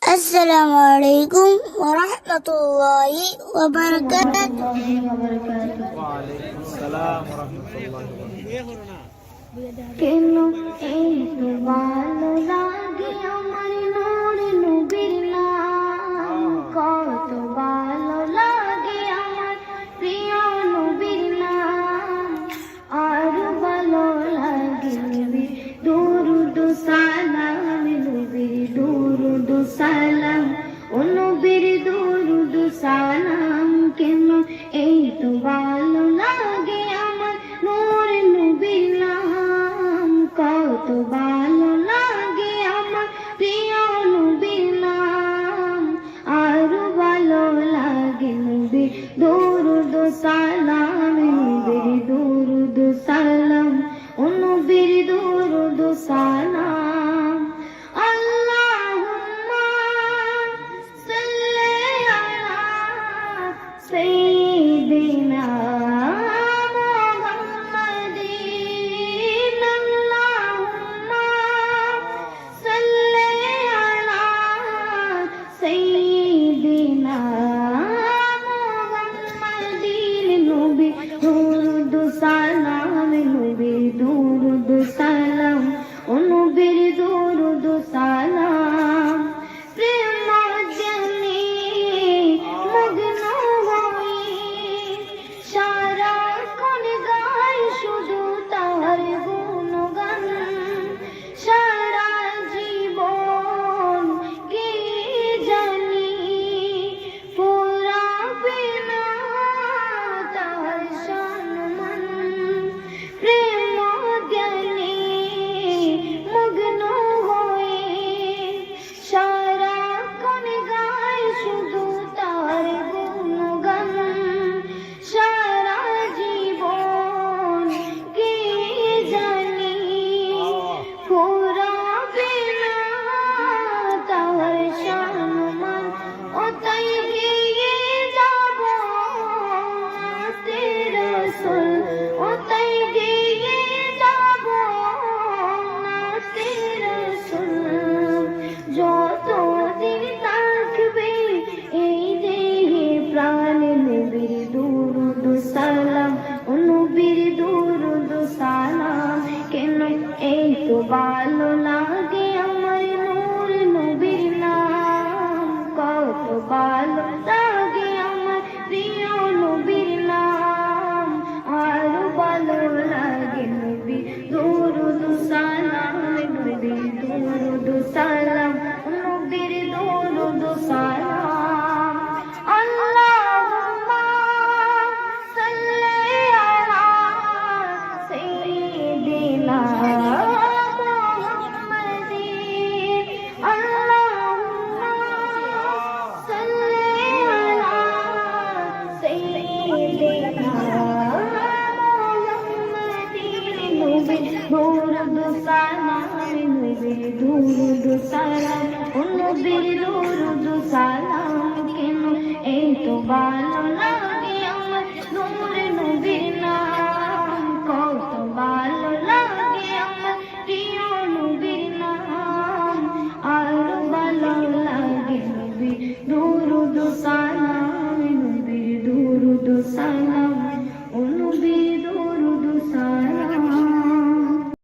السلام عليكم ورحمة الله وبركاته. وعليكم السلام ورحمة الله وبركاته. কেন এই ভালো লাগে আমার নূর নবীর নাম, কত ভালো লাগে আমার প্রিয় নবীর নাম, আর ভালো লাগে নবীর দুরুদ সালাম, নবীর দুরুদ সালাম, ও নবীর দুরুদ সালাম। কেন এই তো ভালো লাগে আমার নূর নবীর নাম, কত ভালো লাগে আমার প্রিয় নবীর নাম, আরো ভালো লাগে নবীর দুরুদ সালাম, নবীর দুরুদ সালাম, ও নবীর দুরুদ সালাম। আল্লাহুম্মা সাল্লি আলা সাইয়্যিদিনা দুরুদ সালাম, নবীর দুরুদ সালাম, ও নবীর দুরুদ সালাম। প্রেম জানি মগ্ন হই, সারাক্ষণ গাই শুধু তার গুণগান, সারা জীবন কি জানি পুরাবে না তার সম্মান। প্রেম জ্ঞানে মগ্ন হয়ে সারাক্ষণ গাই শুধু তার গুণগান, সারা জীবন কি জানি পুরাবে না তার সম্মান। ও তাই গিয়ে যাব নাতে রাসূল, ও তাই গিয়ে যাব নাতে রাসূল। যতদিন থাকবে এই দেহে প্রাণ, নবীর দুরুদ সালাম, ও নবীর দুরুদ সালাম। কেন এই তো ভালো লাগে আমার নূর নবীর নাম, কত ভালো লাগে আমার প্রিয় নবীর নাম, আরো ভালো লাগে নবীর দুরুদ সালাম, নবীর দুরুদ সালাম, নবীর দুরুদ সালাম। আল্লাহুম্মা সাল্লি আলা সাইয়্যিদিনা মুহাম্মাদিন, আল্লাহুম্মা সাল্লি আলা সাইয়্যিদিনা মুহাম্মাদিন, নবীর দুরুদ সালাম, নবীর দুরুদ সালাম, ও নবীর দুরুদ সালাম। কেন এই তো ভালো লাগে